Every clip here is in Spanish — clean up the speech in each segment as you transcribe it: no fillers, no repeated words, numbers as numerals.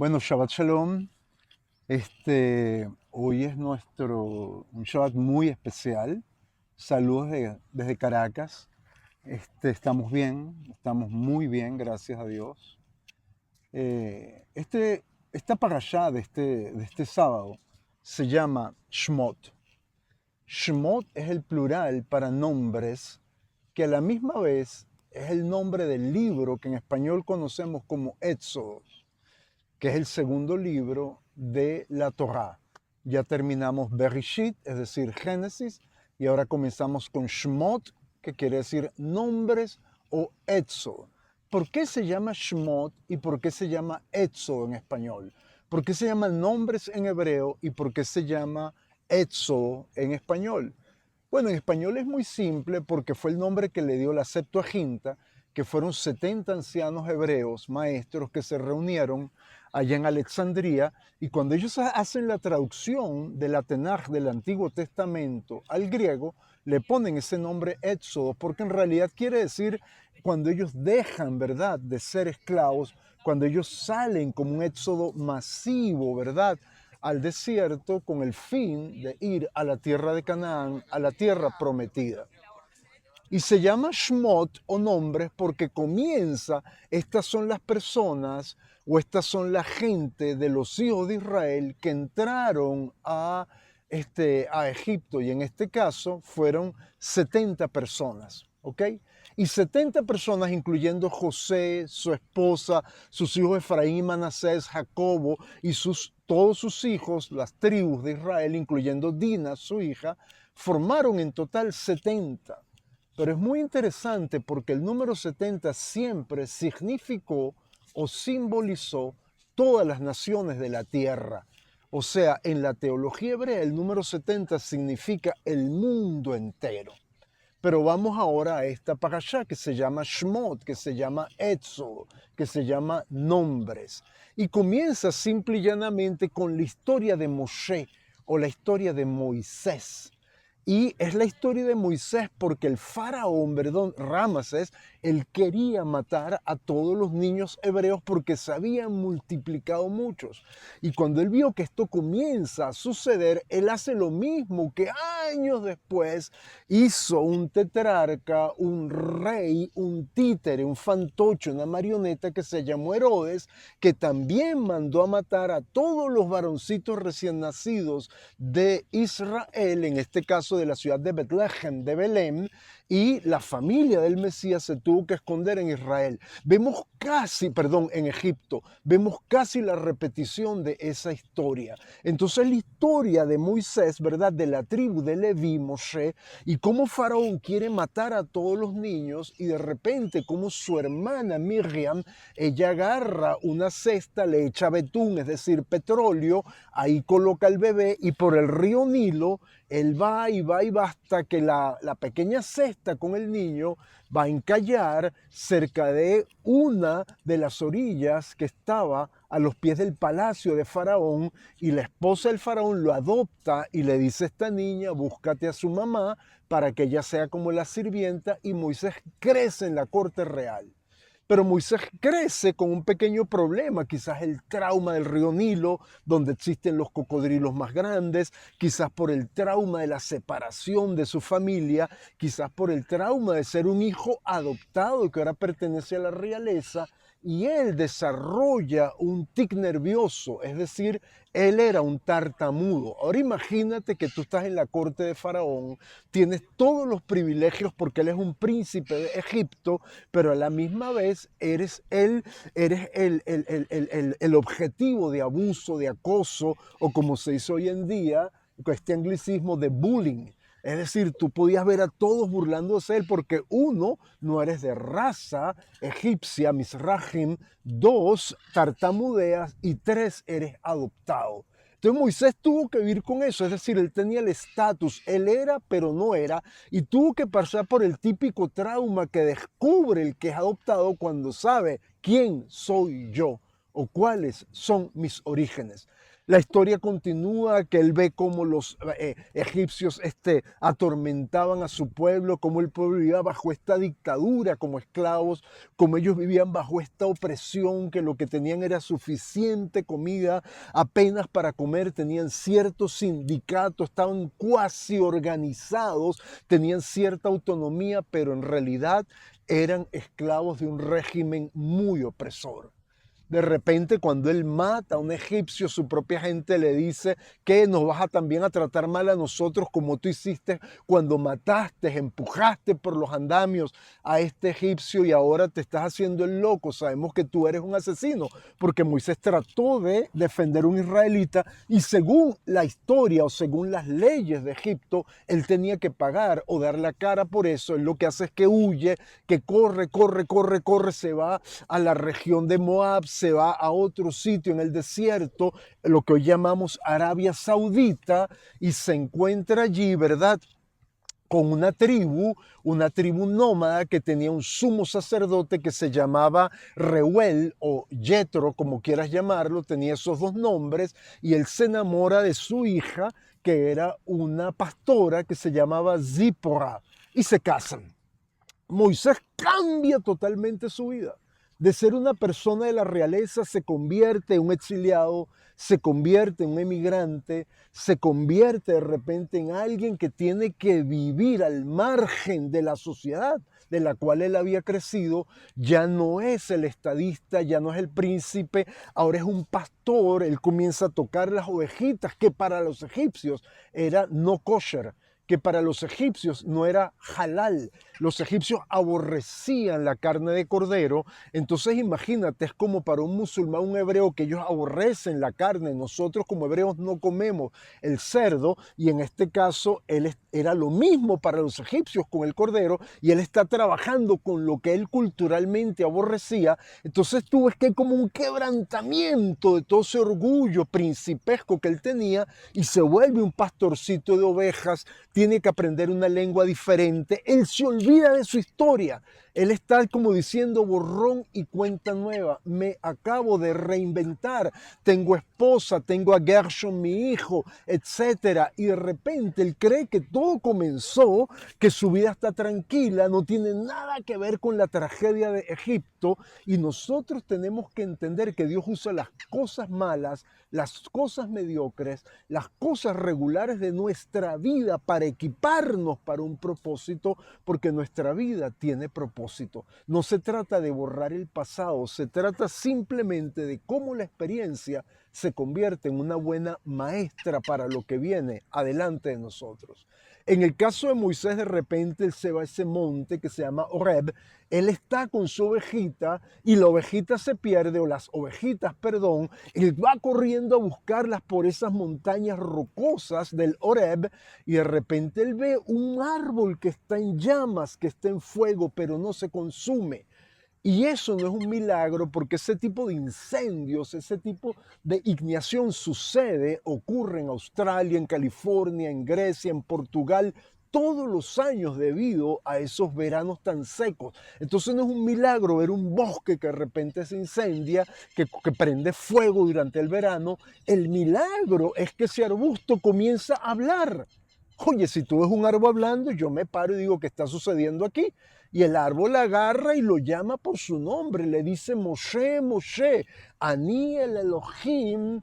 Bueno, Shabbat Shalom. Hoy es un Shabbat muy especial. Saludos desde Caracas. Estamos bien, estamos muy bien, gracias a Dios. Esta parashá de este sábado se llama Shmot. Shmot es el plural para nombres, que a la misma vez es el nombre del libro que en español conocemos como Éxodo, que es el segundo libro de la Torá. Ya terminamos Bereshit, es decir, Génesis, y ahora comenzamos con Shmot, que quiere decir nombres o Éxodo. ¿Por qué se llama Shmot y por qué se llama Éxodo en español? ¿Por qué se llaman nombres en hebreo y por qué se llama Éxodo en español? Bueno, en español es muy simple porque fue el nombre que le dio la Septuaginta, que fueron 70 ancianos hebreos, maestros, que se reunieron allá en Alejandría, y cuando ellos hacen la traducción de la Tenaj del Antiguo Testamento al griego, le ponen ese nombre Éxodo, porque en realidad quiere decir cuando ellos dejan, ¿verdad?, de ser esclavos, cuando ellos salen como un éxodo masivo, ¿verdad?, al desierto con el fin de ir a la tierra de Canaán, a la tierra prometida. Y se llama Shmot o nombres porque estas son las personas o estas son la gente de los hijos de Israel que entraron a Egipto, y en este caso fueron 70 personas, ¿ok? Y 70 personas, incluyendo José, su esposa, sus hijos Efraín, Manasés, Jacobo y todos sus hijos, las tribus de Israel, incluyendo Dina, su hija, formaron en total 70. Pero es muy interesante porque el número 70 siempre significó o simbolizó todas las naciones de la tierra. O sea, en la teología hebrea el número 70 significa el mundo entero. Pero vamos ahora a esta parashá que se llama Shmot, que se llama Éxodo, que se llama Nombres. Y comienza simple y llanamente con la historia de Moshe o la historia de Moisés. Y es la historia de Moisés porque el faraón, perdón, Ramsés, él quería matar a todos los niños hebreos porque se habían multiplicado muchos. Y cuando él vio que esto comienza a suceder, él hace lo mismo que años después hizo un tetrarca, un rey, un títere, un fantoche, una marioneta que se llamó Herodes, que también mandó a matar a todos los varoncitos recién nacidos de Israel, en este caso de la ciudad de Betlehem, de Belén, y la familia del Mesías se tuvo que esconder en Israel. En Egipto, vemos casi la repetición de esa historia. Entonces la historia de Moisés, ¿verdad?, de la tribu de Leví, Moshe, y cómo Faraón quiere matar a todos los niños, y de repente como su hermana Miriam, ella agarra una cesta, le echa betún, es decir, petróleo, ahí coloca el bebé y por el río Nilo, él va y va y va hasta que la pequeña cesta con el niño va a encallar cerca de una de las orillas que estaba a los pies del palacio de Faraón, y la esposa del Faraón lo adopta y le dice a esta niña, búscate a su mamá para que ella sea como la sirvienta, y Moisés crece en la corte real. Pero Moisés crece con un pequeño problema, quizás el trauma del río Nilo, donde existen los cocodrilos más grandes, quizás por el trauma de la separación de su familia, quizás por el trauma de ser un hijo adoptado que ahora pertenece a la realeza, y él desarrolla un tic nervioso, es decir, él era un tartamudo. Ahora imagínate que tú estás en la corte de Faraón, tienes todos los privilegios porque él es un príncipe de Egipto, pero a la misma vez eres el objetivo de abuso, de acoso, o como se dice hoy en día, con este anglicismo de bullying. Es decir, tú podías ver a todos burlándose de él porque uno, no eres de raza egipcia, Mizrahim; dos, tartamudeas; y tres, eres adoptado. Entonces Moisés tuvo que vivir con eso, es decir, él tenía el estatus, él era pero no era, y tuvo que pasar por el típico trauma que descubre el que es adoptado cuando sabe quién soy yo o cuáles son mis orígenes. La historia continúa que él ve cómo los egipcios atormentaban a su pueblo, cómo el pueblo vivía bajo esta dictadura como esclavos, cómo ellos vivían bajo esta opresión, que lo que tenían era suficiente comida apenas para comer, tenían ciertos sindicatos, estaban cuasi organizados, tenían cierta autonomía, pero en realidad eran esclavos de un régimen muy opresor. De repente, cuando él mata a un egipcio, su propia gente le dice que nos vas a también a tratar mal a nosotros como tú hiciste cuando mataste, empujaste por los andamios a este egipcio y ahora te estás haciendo el loco. Sabemos que tú eres un asesino, porque Moisés trató de defender a un israelita y según la historia o según las leyes de Egipto, él tenía que pagar o dar la cara por eso. Él lo que hace es que huye, que corre, se va a la región de Moab, se va a otro sitio en el desierto, lo que hoy llamamos Arabia Saudita, y se encuentra allí, ¿verdad?, con una tribu nómada que tenía un sumo sacerdote que se llamaba Reuel o Yetro, como quieras llamarlo, tenía esos dos nombres, y él se enamora de su hija, que era una pastora que se llamaba Zípora, y se casan. Moisés cambia totalmente su vida. De ser una persona de la realeza se convierte en un exiliado, se convierte en un emigrante, se convierte de repente en alguien que tiene que vivir al margen de la sociedad de la cual él había crecido. Ya no es el estadista, ya no es el príncipe, ahora es un pastor. Él comienza a tocar las ovejitas, que para los egipcios era no kosher, que para los egipcios no era halal. Los egipcios aborrecían la carne de cordero. Entonces imagínate, es como para un musulmán, un hebreo, que ellos aborrecen la carne. Nosotros como hebreos no comemos el cerdo, y en este caso era lo mismo para los egipcios con el cordero, y él está trabajando con lo que él culturalmente aborrecía. Entonces tú ves que hay como un quebrantamiento de todo ese orgullo principesco que él tenía, y se vuelve un pastorcito de ovejas. Tiene que aprender una lengua diferente. Él se olvida de su historia. Él está como diciendo borrón y cuenta nueva. Me acabo de reinventar. Tengo esposa, tengo a Gershon, mi hijo, etcétera. Y de repente él cree que todo comenzó, que su vida está tranquila, no tiene nada que ver con la tragedia de Egipto. Y nosotros tenemos que entender que Dios usa las cosas malas, las cosas mediocres, las cosas regulares de nuestra vida para equiparnos para un propósito, porque nuestra vida tiene propósito. No se trata de borrar el pasado, se trata simplemente de cómo la experiencia se convierte en una buena maestra para lo que viene adelante de nosotros. En el caso de Moisés, de repente él se va a ese monte que se llama Horeb. Él está con su ovejita y la ovejita se pierde, o las ovejitas, perdón. Él va corriendo a buscarlas por esas montañas rocosas del Horeb, y de repente él ve un árbol que está en llamas, que está en fuego, pero no se consume. Y eso no es un milagro, porque ese tipo de incendios, ese tipo de igniación ocurre en Australia, en California, en Grecia, en Portugal, todos los años debido a esos veranos tan secos. Entonces no es un milagro ver un bosque que de repente se incendia, que prende fuego durante el verano. El milagro es que ese arbusto comienza a hablar. Oye, si tú ves un árbol hablando, yo me paro y digo, ¿qué está sucediendo aquí? Y el árbol agarra y lo llama por su nombre, le dice Moshe, Moshe, Ani el Elohim,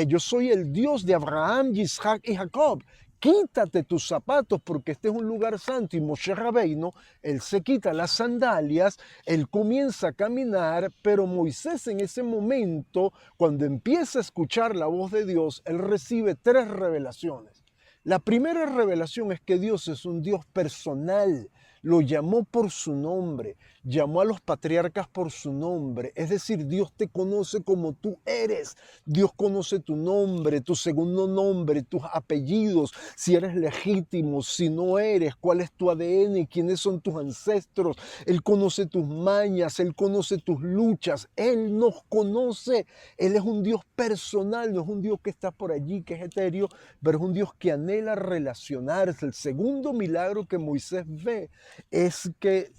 yo soy el Dios de Abraham, Isaac y Jacob. Quítate tus zapatos porque este es un lugar santo. Y Moshe Rabbeinu, él se quita las sandalias, él comienza a caminar, pero Moisés en ese momento, cuando empieza a escuchar la voz de Dios, él recibe tres revelaciones. La primera revelación es que Dios es un Dios personal. Lo llamó por su nombre, llamó a los patriarcas por su nombre. Es decir, Dios te conoce como tú eres. Dios conoce tu nombre, tu segundo nombre, tus apellidos, si eres legítimo, si no eres, cuál es tu ADN, quiénes son tus ancestros. Él conoce tus mañas, Él conoce tus luchas, Él nos conoce. Él es un Dios personal, no es un Dios que está por allí, que es etéreo, pero es un Dios que anhela relacionarse. El segundo milagro que Moisés ve es que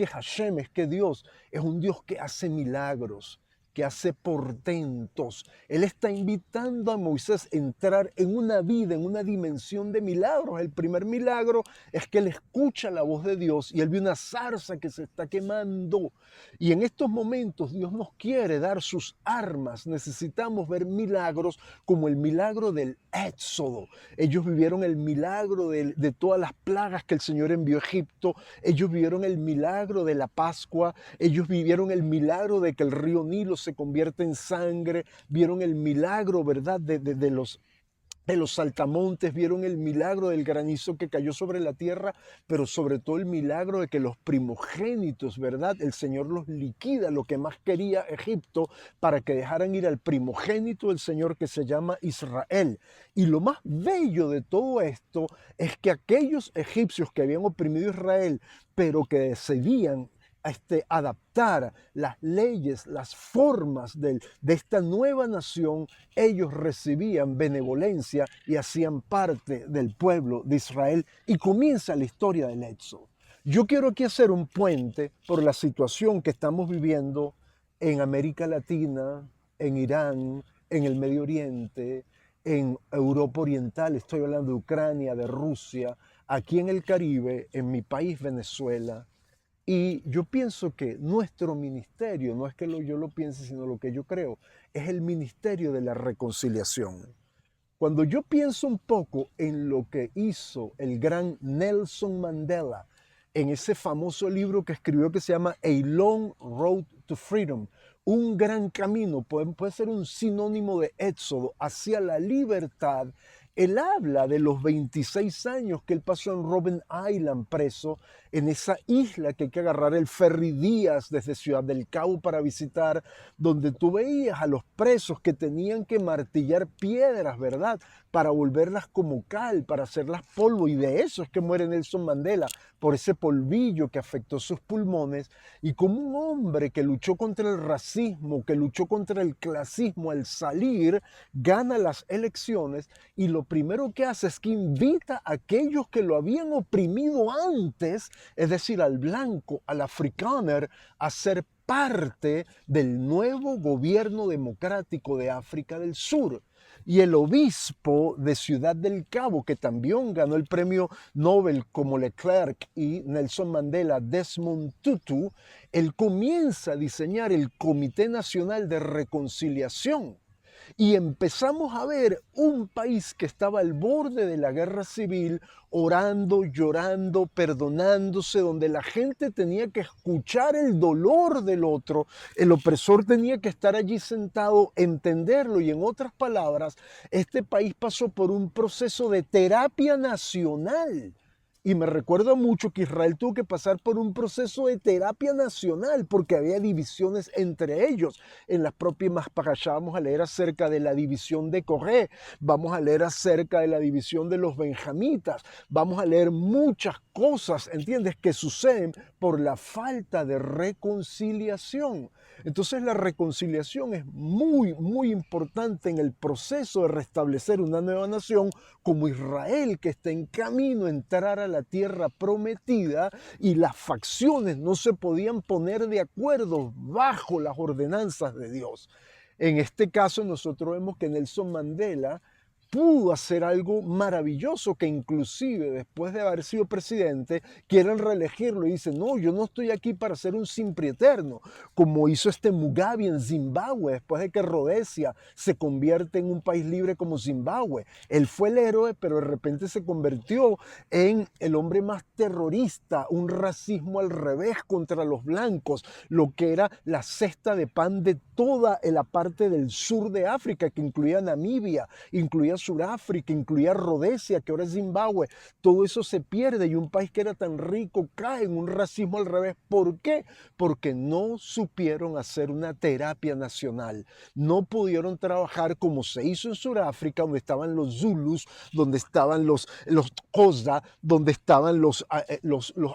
Hashem, es que Dios es un Dios que hace milagros. que hace portentos. Él está invitando a Moisés a entrar en una vida, en una dimensión de milagros. El primer milagro es que él escucha la voz de Dios y él ve una zarza que se está quemando. Y en estos momentos Dios nos quiere dar sus armas. Necesitamos ver milagros como el milagro del Éxodo. Ellos vivieron el milagro de todas las plagas que el Señor envió a Egipto. Ellos vivieron el milagro de la Pascua. Ellos vivieron el milagro de que el río Nilo se convierte en sangre. Vieron el milagro, ¿verdad?, de los saltamontes, vieron el milagro del granizo que cayó sobre la tierra, pero sobre todo el milagro de que los primogénitos, ¿verdad? El Señor los liquida, lo que más quería Egipto, para que dejaran ir al primogénito del Señor que se llama Israel. Y lo más bello de todo esto es que aquellos egipcios que habían oprimido a Israel, pero que decidían adaptar las leyes, las formas de esta nueva nación, ellos recibían benevolencia y hacían parte del pueblo de Israel. Y comienza la historia del Éxodo. Yo quiero aquí hacer un puente por la situación que estamos viviendo en América Latina, en Irán, en el Medio Oriente, en Europa Oriental. Estoy hablando de Ucrania, de Rusia, aquí en el Caribe, en mi país, Venezuela. Y yo pienso que nuestro ministerio, no es que yo lo piense, sino lo que yo creo, es el ministerio de la reconciliación. Cuando yo pienso un poco en lo que hizo el gran Nelson Mandela, en ese famoso libro que escribió que se llama A Long Road to Freedom, un gran camino, puede ser un sinónimo de éxodo hacia la libertad. Él habla de los 26 años que él pasó en Robben Island preso, en esa isla que hay que agarrar el ferry Díaz desde Ciudad del Cabo para visitar, donde tú veías a los presos que tenían que martillar piedras, ¿verdad?, para volverlas como cal, para hacerlas polvo, y de eso es que muere Nelson Mandela, por ese polvillo que afectó sus pulmones. Y como un hombre que luchó contra el racismo, que luchó contra el clasismo, al salir, gana las elecciones, y lo primero que hace es que invita a aquellos que lo habían oprimido antes, es decir, al blanco, al afrikaner, a ser parte del nuevo gobierno democrático de África del Sur. Y el obispo de Ciudad del Cabo, que también ganó el premio Nobel como Leclerc y Nelson Mandela, Desmond Tutu, él comienza a diseñar el Comité Nacional de Reconciliación. Y empezamos a ver un país que estaba al borde de la guerra civil, orando, llorando, perdonándose, donde la gente tenía que escuchar el dolor del otro, el opresor tenía que estar allí sentado, entenderlo. Y en otras palabras, este país pasó por un proceso de terapia nacional. Y me recuerda mucho que Israel tuvo que pasar por un proceso de terapia nacional porque había divisiones entre ellos. En las propias parashá vamos a leer acerca de la división de Coré, vamos a leer acerca de la división de los benjamitas, vamos a leer muchas cosas, ¿entiendes?, que suceden por la falta de reconciliación. Entonces la reconciliación es muy, muy importante en el proceso de restablecer una nueva nación como Israel, que está en camino a entrar a la tierra prometida, y las facciones no se podían poner de acuerdo bajo las ordenanzas de Dios. En este caso nosotros vemos que Nelson Mandela pudo hacer algo maravilloso, que inclusive después de haber sido presidente quieren reelegirlo y dicen: no, yo no estoy aquí para ser un eterno, como hizo Mugabe en Zimbabue después de que Rodesia se convierte en un país libre como Zimbabue. Él fue el héroe, pero de repente se convirtió en el hombre más terrorista, un racismo al revés contra los blancos, lo que era la cesta de pan de toda la parte del sur de África, que incluía Namibia, incluía Sudáfrica, incluía Rodesia, que ahora es Zimbabue. Todo eso se pierde y un país que era tan rico cae en un racismo al revés. ¿Por qué? Porque no supieron hacer una terapia nacional. No pudieron trabajar como se hizo en Sudáfrica, donde estaban los Zulus, donde estaban los Xhosa, donde estaban los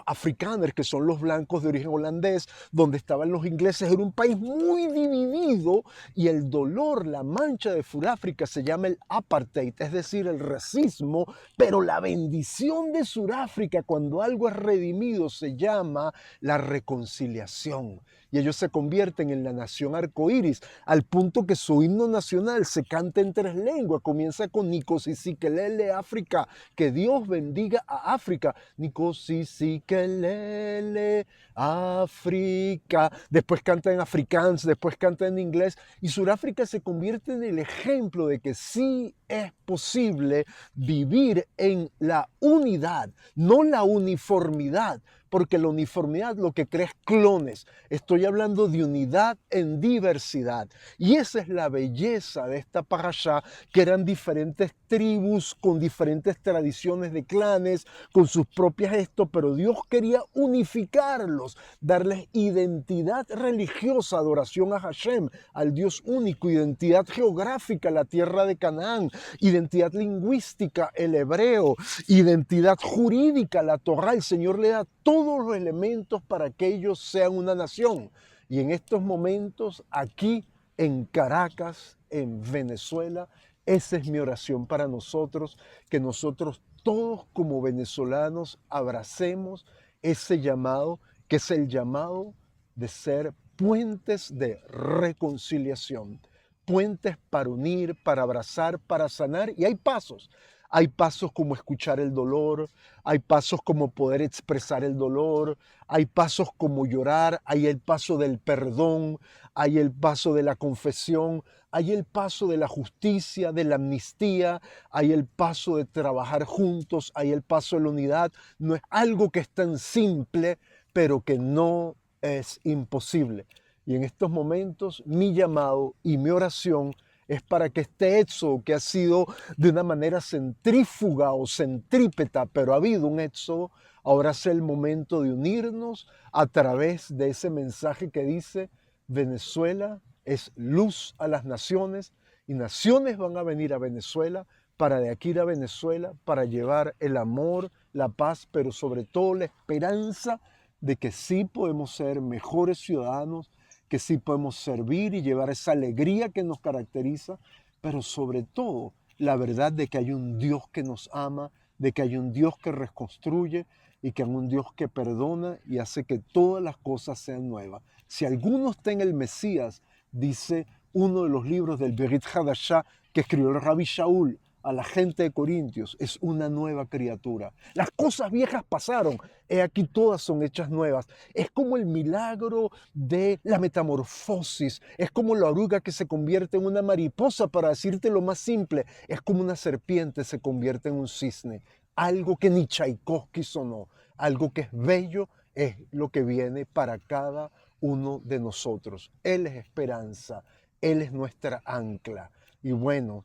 afrikaners, que son los blancos de origen holandés, donde estaban los ingleses. Era un país muy dividido, y el dolor, la mancha de Sudáfrica se llama el apartheid, apartheid, es decir, el racismo, pero la bendición de Sudáfrica cuando algo es redimido se llama la reconciliación. Y ellos se convierten en la nación arcoíris, al punto que su himno nacional se canta en 3 lenguas. Comienza con Nikosisikelele África, que Dios bendiga a África. Nikosisikelele África. Después canta en afrikaans, después canta en inglés. Y Sudáfrica se convierte en el ejemplo de que sí es posible vivir en la unidad, no la uniformidad, porque la uniformidad lo que crea es clones. Estoy hablando de unidad en diversidad. Y esa es la belleza de esta parashá, que eran diferentes tribus con diferentes tradiciones de clanes, con sus propias pero Dios quería unificarlos, darles identidad religiosa, adoración a Hashem, al Dios único, identidad geográfica, la tierra de Canaán, identidad lingüística, el hebreo, identidad jurídica, la Torá. El Señor le da todos los elementos para que ellos sean una nación. Y en estos momentos, aquí en Caracas, en Venezuela, esa es mi oración para nosotros, que nosotros todos como venezolanos abracemos ese llamado, que es el llamado de ser puentes de reconciliación, puentes para unir, para abrazar, para sanar. Y hay pasos. Hay pasos como escuchar el dolor, hay pasos como poder expresar el dolor, hay pasos como llorar, hay el paso del perdón, hay el paso de la confesión, hay el paso de la justicia, de la amnistía, hay el paso de trabajar juntos, hay el paso de la unidad. No es algo que es tan simple, pero que no es imposible. Y en estos momentos mi llamado y mi oración es para que este éxodo, que ha sido de una manera centrífuga o centrípeta, pero ha habido un éxodo, ahora sea el momento de unirnos a través de ese mensaje que dice: Venezuela es luz a las naciones y naciones van a venir a Venezuela para de aquí ir a Venezuela, para llevar el amor, la paz, pero sobre todo la esperanza de que sí podemos ser mejores ciudadanos, que sí podemos servir y llevar esa alegría que nos caracteriza, pero sobre todo la verdad de que hay un Dios que nos ama, de que hay un Dios que reconstruye y que hay un Dios que perdona y hace que todas las cosas sean nuevas. Si alguno está en el Mesías, dice uno de los libros del Berit Hadashah que escribió el Rabbi Shaul a la gente de Corintios, es una nueva criatura. Las cosas viejas pasaron, he aquí todas son hechas nuevas. Es como el milagro de la metamorfosis, es como la oruga que se convierte en una mariposa, para decirte lo más simple, es como una serpiente se convierte en un cisne. Algo que ni Tchaikovsky sonó, algo que es bello, es lo que viene para cada uno de nosotros. Él es esperanza, Él es nuestra ancla. Y bueno,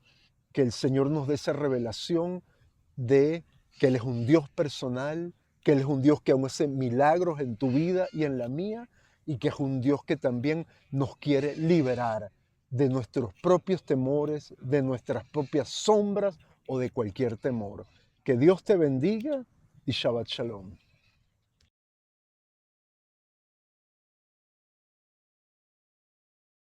que el Señor nos dé esa revelación de que Él es un Dios personal, que Él es un Dios que aún hace milagros en tu vida y en la mía, y que es un Dios que también nos quiere liberar de nuestros propios temores, de nuestras propias sombras o de cualquier temor. Que Dios te bendiga y Shabbat Shalom.